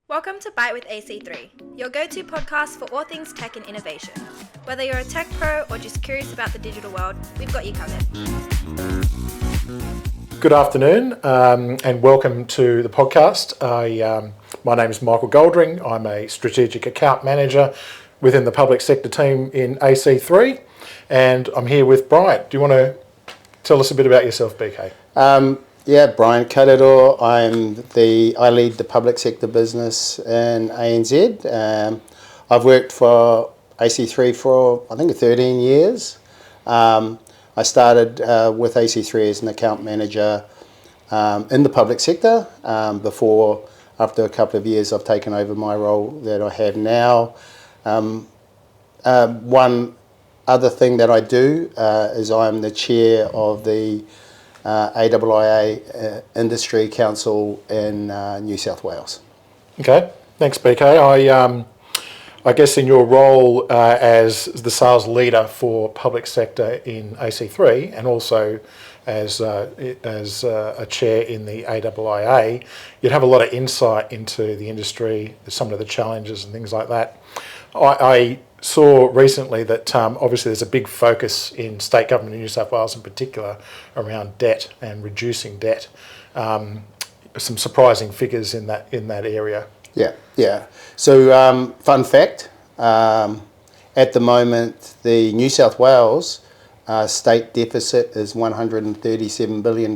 Welcome to Byte with AC3, your go-to podcast for all things tech and innovation. Whether you're a tech pro or just curious about the digital world, we've got you covered. Good afternoon and welcome to the podcast. My name is Michael Goldring. I'm a strategic account manager within the public sector team in AC3, and I'm here with Briant. Do you want to tell us a bit about yourself, BK? Briant Kareroa. I lead the public sector business in ANZ. I've worked for AC3 for I think 13 years. I started with AC3 as an account manager in the public sector. After a couple of years, I've taken over my role that I have now. One other thing that I do is I'm the chair of the AIIA Industry Council in New South Wales. Okay, thanks, BK. I guess in your role as the sales leader for public sector in AC3 and also as a chair in the AIIA, you'd have a lot of insight into the industry, some of the challenges and things like that. I saw recently that obviously there's a big focus in state government in New South Wales in particular around debt and reducing debt. Some surprising figures in that area. Yeah. So, fun fact, at the moment, the New South Wales state deficit is $137 billion,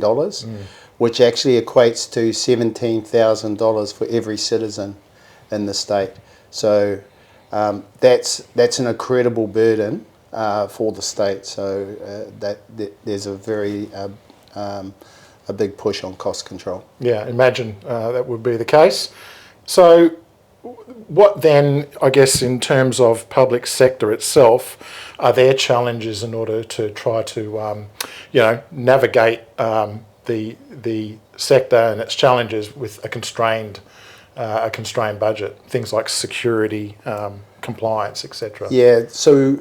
which actually equates to $17,000 for every citizen in the state. So that's an incredible burden for the state. So there's a very a big push on cost control. Yeah, imagine that would be the case. So what then, I guess, in terms of public sector itself, are there challenges in order to try to, navigate the sector and its challenges with a constrained budget? Things like security, compliance, etc. Yeah. So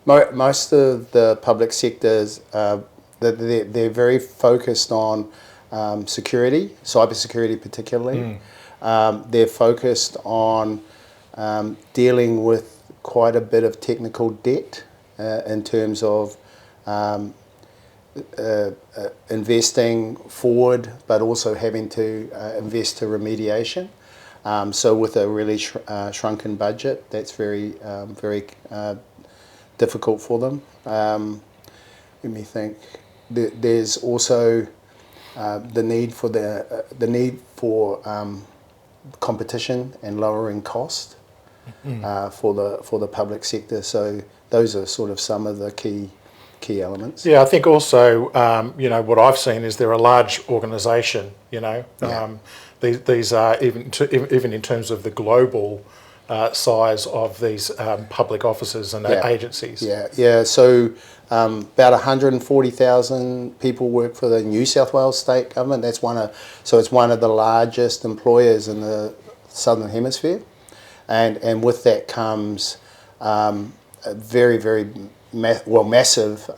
most of the public sectors, they're very focused on security, cybersecurity particularly. They're focused on dealing with quite a bit of technical debt in terms of investing forward, but also having to invest to remediation. So with a really shrunken budget, that's very difficult for them. Let me think. There's also the need for competition and lowering cost for the public sector. So those are sort of some of the key elements. Yeah, I think also what I've seen is they're a large organisation. These are even in terms of the global size of these public offices and agencies. Yeah. So about 140,000 people work for the New South Wales state government. It's one of the largest employers in the Southern Hemisphere, and with that comes very massive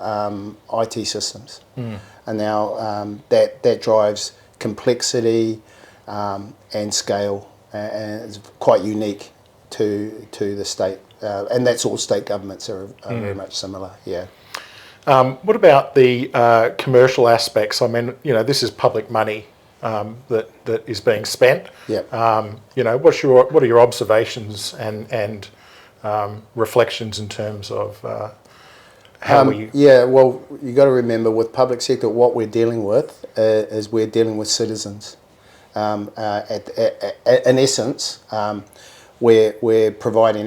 IT systems, and now that drives complexity and scale, and it's quite unique to the state, and that's all state governments are very much similar. Yeah. What about the commercial aspects? I mean, this is public money that is being spent. Yeah. What are your observations and reflections in terms of how we? Yeah. Well, you got to remember with public sector, what we're dealing with is we're dealing with citizens. In essence, we're providing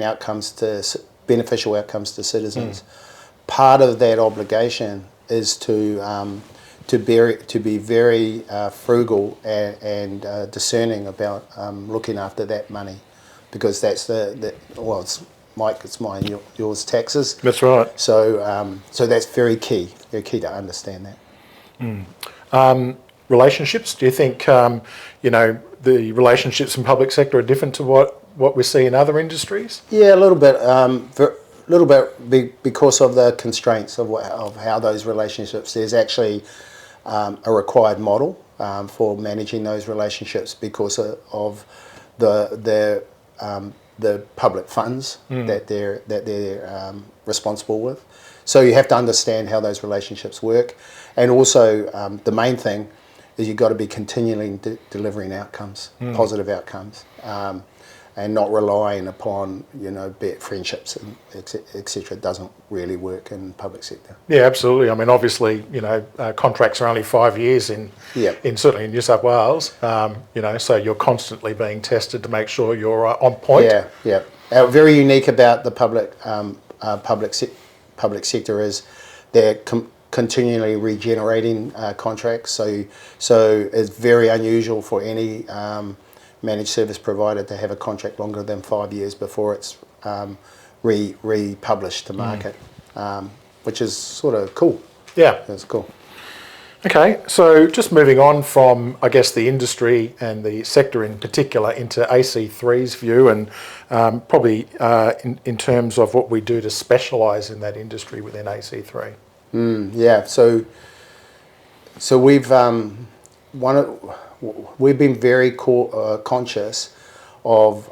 beneficial outcomes to citizens. Part of that obligation is to be very frugal and discerning about looking after that money, because that's it's mine, yours, taxes. That's right. So that's very key to understand that. Relationships. Do you think the relationships in public sector are different to what we see in other industries? Yeah, a little bit because of the constraints of how those relationships. There's actually a required model for managing those relationships because of the public funds that they're responsible with. So you have to understand how those relationships work, and also the main thing is you've got to be continually delivering outcomes, positive outcomes, and not relying upon, be it friendships and etc. It doesn't really work in public sector. Yeah, absolutely. I mean, obviously, contracts are only 5 years in certainly in New South Wales. So you're constantly being tested to make sure you're on point. Yeah. Very unique about the public sector is they're continually regenerating contracts. So it's very unusual for any managed service provider to have a contract longer than 5 years before it's republished to market, which is sort of cool. Yeah. It's cool. Okay, so just moving on from, I guess, the industry and the sector in particular into AC3's view, and probably in terms of what we do to specialise in that industry within AC3. Yeah, so we've been very conscious of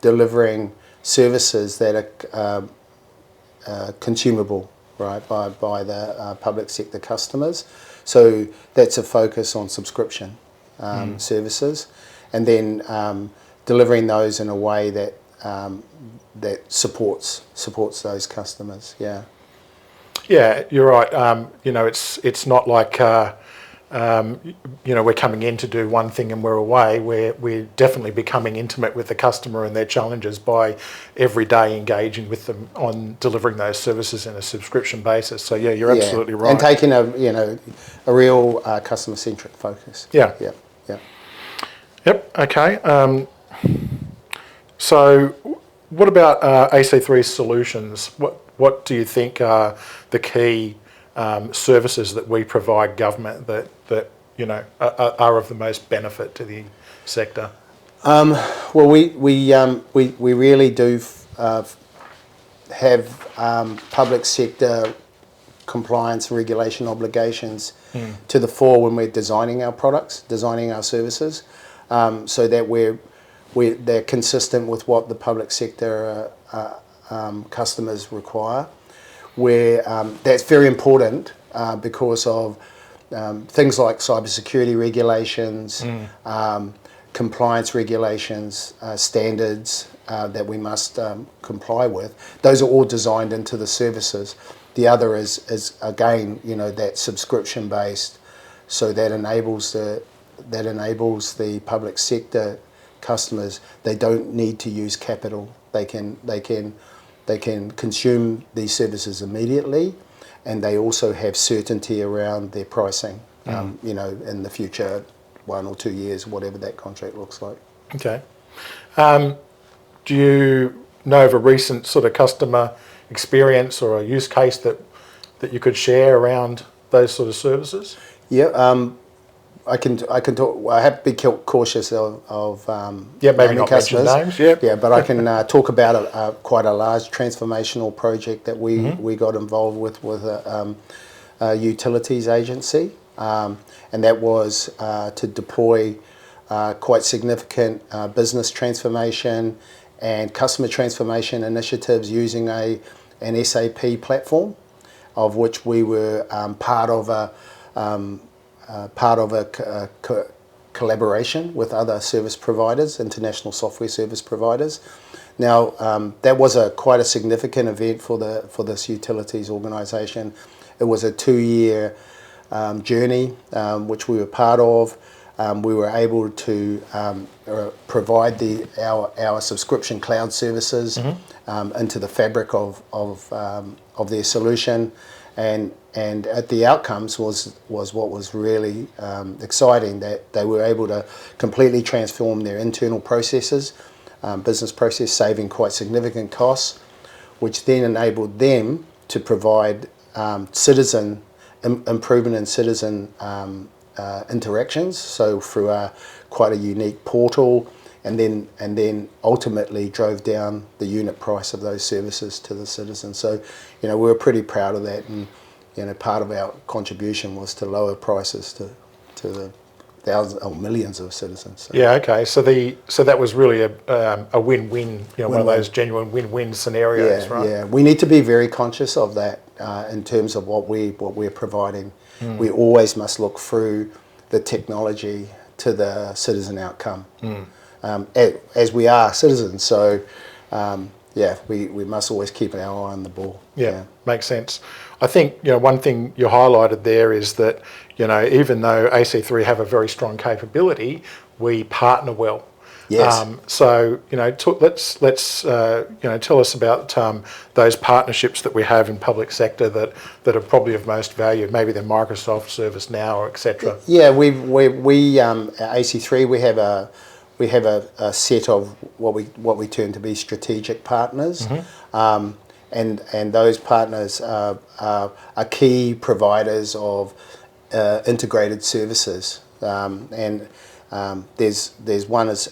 delivering services that are consumable, right, by the public sector customers. So that's a focus on subscription services, and then delivering those in a way that that supports those customers. Yeah. Yeah, you're right. It's not like we're coming in to do one thing and we're away. We're definitely becoming intimate with the customer and their challenges by every day engaging with them on delivering those services in a subscription basis. So yeah, you're absolutely right. And taking a real customer centric focus. Yeah. Yep. Okay. So what about AC3 solutions? What do you think are the key services that we provide government that are of the most benefit to the sector? Well, we really do have public sector compliance and regulation obligations to the fore when we're designing our products, designing our services, so that they're consistent with what the public sector customers require. That's very important because of things like cybersecurity regulations, compliance regulations, standards that we must comply with. Those are all designed into the services. The other is again, that subscription based, so that enables the public sector customers. They don't need to use capital. They can consume these services immediately, and they also have certainty around their pricing, in the future 1 or 2 years, whatever that contract looks like. Okay. Do you know of a recent sort of customer experience or a use case that you could share around those sort of services? Yeah. I can talk. I have to be cautious of maybe not mention names. Yeah, but I can talk about quite a large transformational project that we got involved with a utilities agency, and that was to deploy quite significant business transformation and customer transformation initiatives using an SAP platform, of which we were part of a collaboration with other service providers, international software service providers. Now, that was quite a significant event for this utilities organisation. It was a 2-year journey, which we were part of. We were able to provide our subscription cloud services into the fabric of their solution. And at the outcomes was what was really exciting, that they were able to completely transform their internal processes, business process, saving quite significant costs, which then enabled them to provide improvement in citizen interactions. So through quite a unique portal, and then ultimately drove down the unit price of those services to the citizens. So, we were pretty proud of that, and part of our contribution was to lower prices to thousands or millions of citizens. So. Yeah, okay. So that was really a win-win, one of those genuine win-win scenarios, right? Yeah, we need to be very conscious of that in terms of what we're providing. We always must look through the technology to the citizen outcome, as we are citizens. So, we must always keep our eye on the ball. Yeah, makes sense. I think one thing you highlighted there is that even though AC3 have a very strong capability, we partner well. Yes. Let's tell us about those partnerships that we have in public sector that are probably of most value. Maybe they're Microsoft, ServiceNow, or etc. Yeah, we at AC3 we have a set of what we term to be strategic partners. And those partners are key providers of integrated services. There's one is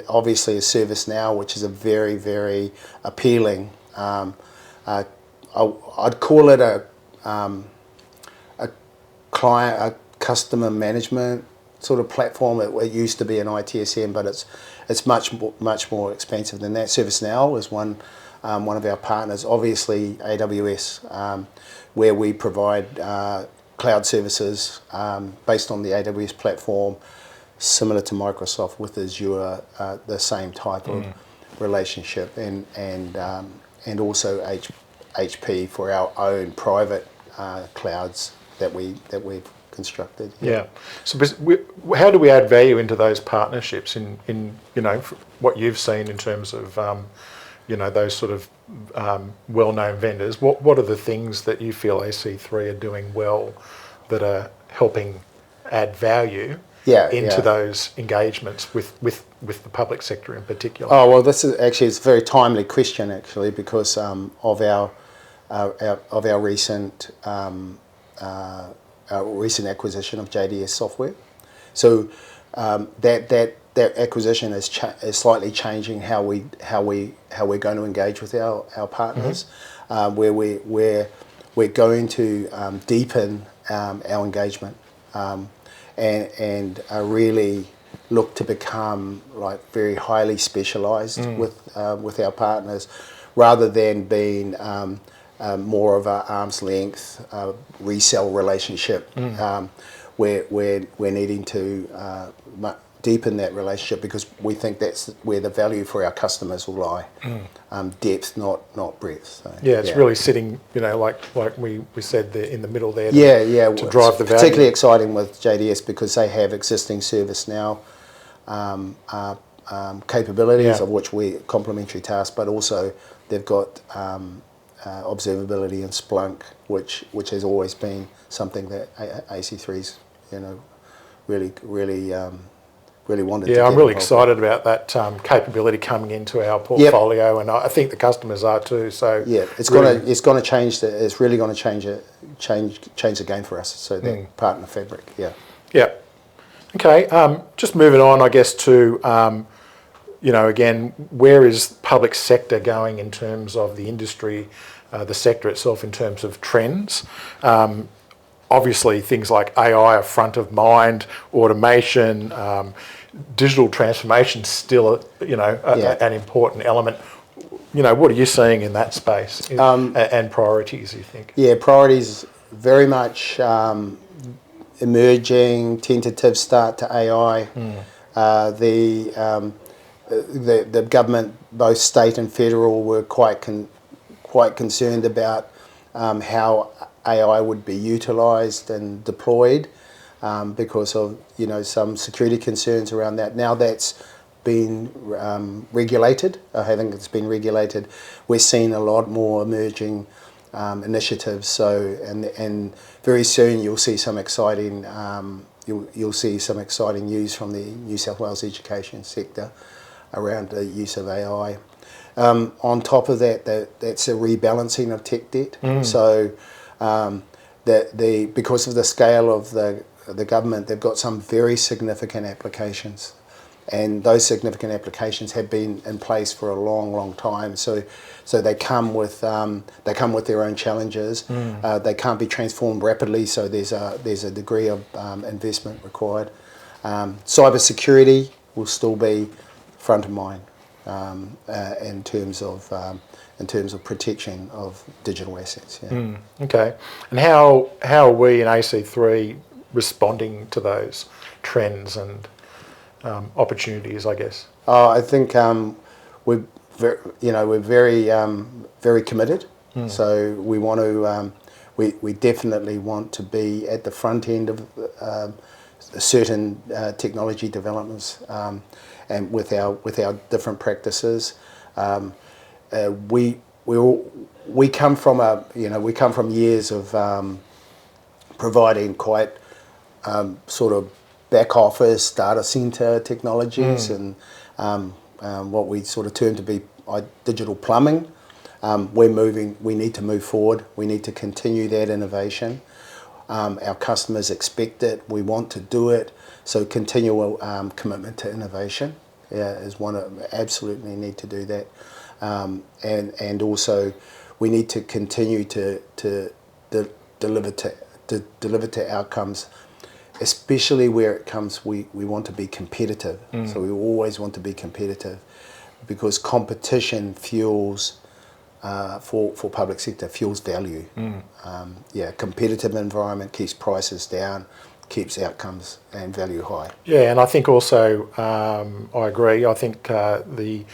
obviously a ServiceNow, which is a very, very appealing. I'd call it a customer management sort of platform. It used to be an ITSM, but it's much more expensive than that. ServiceNow is one of our partners. Obviously AWS, where we provide cloud services based on the AWS platform, similar to Microsoft with Azure, the same type of relationship, and also HP for our own private clouds that we've constructed. Yeah. So how do we add value into those partnerships in what you've seen in terms of those sort of well-known vendors? What are the things that you feel AC3 are doing well that are helping add value into those engagements with the public sector in particular? Oh, well, this is actually, it's a very timely question actually, because of our recent acquisition of JDS Software. So that acquisition is slightly changing how we're going to engage with our partners, where we're going to deepen our engagement and really look to become like very highly specialised with our partners, rather than being more of an arm's length resell relationship. We're needing to deepen that relationship, because we think that's where the value for our customers will lie. Depth, not breadth. So, it's really sitting, like we said there in the middle there. To drive the value. Particularly exciting with JDS because they have existing ServiceNow capabilities, of which we complementary tasks, but also they've got observability and Splunk, which has always been something that AC3's really wanted to get I'm really involved excited about that capability coming into our portfolio, and I think the customers are too. So it's going to change. It's really going to change the game for us. So that partner fabric. Okay. Just moving on, I guess, to again, where is public sector going in terms of the industry, the sector itself in terms of trends? Obviously, things like AI are front of mind, automation, digital transformation still, an important element. What are you seeing in that space and priorities, you think? Yeah, priorities very much emerging, tentative start to AI. The government, both state and federal, were quite concerned about how AI would be utilised and deployed because of some security concerns around that. Now that's been regulated. I think it's been regulated. We're seeing a lot more emerging initiatives. So and very soon you'll see some exciting you'll see some exciting news from the New South Wales education sector around the use of AI. On top of that, that's a rebalancing of tech debt. So because of the scale of the government, they've got some very significant applications, and those significant applications have been in place for a long time. So they come with their own challenges. They can't be transformed rapidly, so there's a degree of investment required. Cyber security will still be front of mind in terms of protection of digital assets. Yeah. Okay. And how are we in AC3 responding to those trends and opportunities, I guess? I think we're very committed. So we want to we definitely want to be at the front end of certain technology developments and with our different practices. We come from years of providing quite sort of back office data center technologies and what we sort of term to be digital plumbing. We need to move forward. We need to continue that innovation. Our customers expect it. We want to do it. So continual commitment to innovation is one of, absolutely need to do that. And also we need to continue to deliver to outcomes, especially where it comes, we want to be competitive. So we always want to be competitive because competition fuels, for public sector, fuels value. Competitive environment keeps prices down, keeps outcomes and value high. Yeah, and I think also, I agree, I think the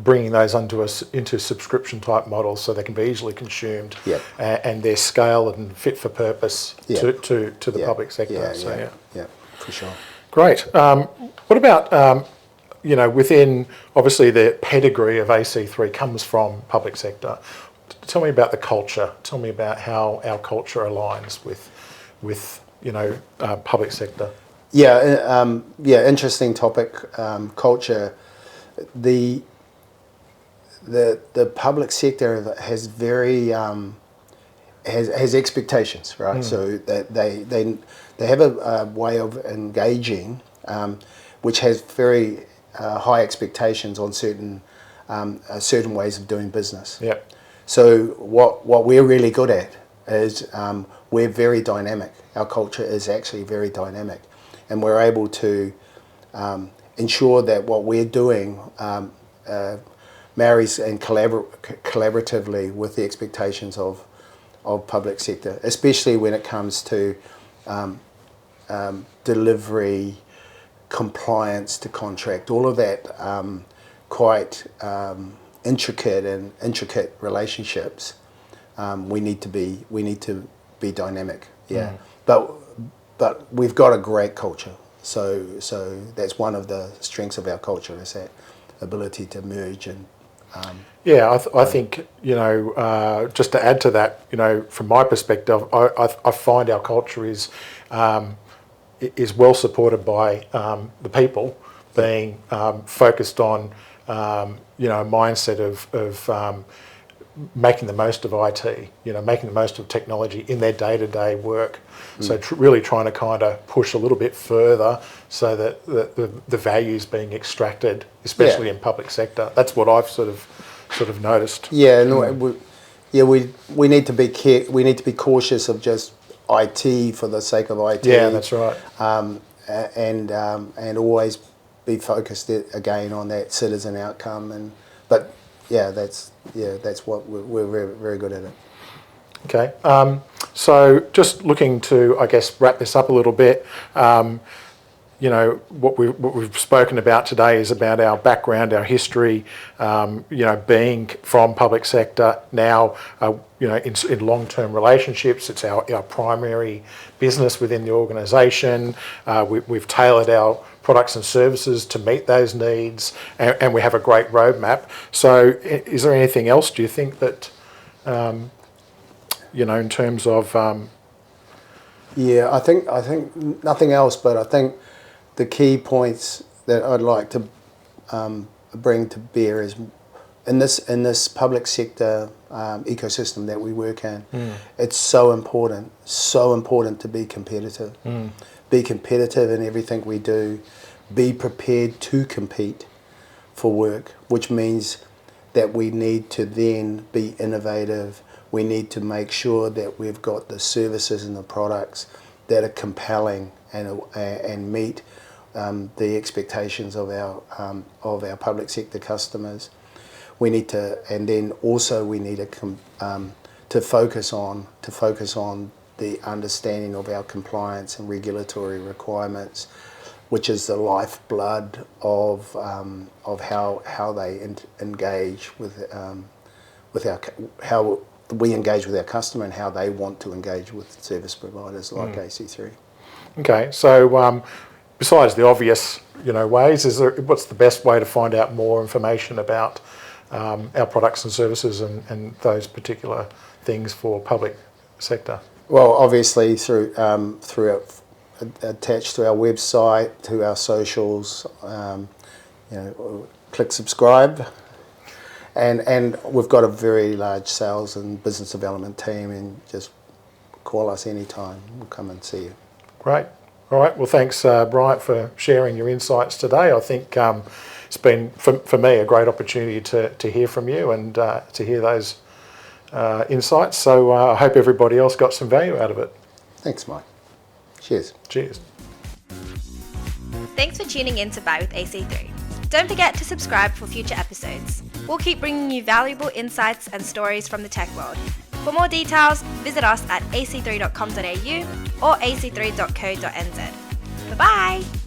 bringing those into subscription type models so they can be easily consumed and their scale and fit for purpose to the public sector. Yeah, for sure. Great. What about, within, obviously the pedigree of AC3 comes from public sector. Tell me about the culture. Tell me about how our culture aligns with public sector. Interesting topic. Culture. The public sector has very has expectations, right? So that they have a way of engaging, which has very high expectations on certain ways of doing business. Yeah. So what we're really good at is we're very dynamic. Our culture is actually very dynamic, and we're able to ensure that what we're doing marries and collaboratively with the expectations of public sector, especially when it comes to delivery, compliance to contract, all of that quite intricate relationships. We need to be dynamic. Yeah, but we've got a great culture. So that's one of the strengths of our culture, is that ability to merge and. I think just to add to that, from my perspective, I find our culture is well supported by the people being focused on a mindset of making the most of IT, making the most of technology in their day-to-day work. So really trying to kind of push a little bit further so that the value is being extracted, especially in public sector. That's what I've sort of noticed. We need to be cautious of just IT for the sake of IT. Yeah, that's right. And always be focused again on that citizen outcome. That's what we're very, very good at it. Okay. So just looking to, I guess, wrap this up a little bit. What we've spoken about today is about our background, our history. Being from public sector now, in long-term relationships, it's our primary business within the organisation. We've tailored our products and services to meet those needs, and we have a great roadmap. So, is there anything else? Do you think that, in terms of? I think nothing else, but I think the key points that I'd like to bring to bear is in this public sector ecosystem that we work in. It's so important to be competitive. Be competitive in everything we do. Be prepared to compete for work, which means that we need to then be innovative. We need to make sure that we've got the services and the products that are compelling and meet the expectations of our public sector customers. We need to, and then also we need to focus on the understanding of our compliance and regulatory requirements, which is the lifeblood of how they engage how we engage with our customer and how they want to engage with service providers like AC3. Okay, so besides the obvious, ways, what's the best way to find out more information about our products and services and those particular things for public sector? Well, obviously through attached to our website, to our socials, click subscribe, and we've got a very large sales and business development team, and just call us anytime. We'll come and see you. Great. All right. Well, thanks, Briant, for sharing your insights today. I think it's been, for me, a great opportunity to hear from you and to hear those insights. So I hope everybody else got some value out of it. Thanks, Mike. Cheers. Cheers. Thanks for tuning in to Byte with AC3. Don't forget to subscribe for future episodes. We'll keep bringing you valuable insights and stories from the tech world. For more details, visit us at ac3.com.au or ac3.co.nz. Bye-bye!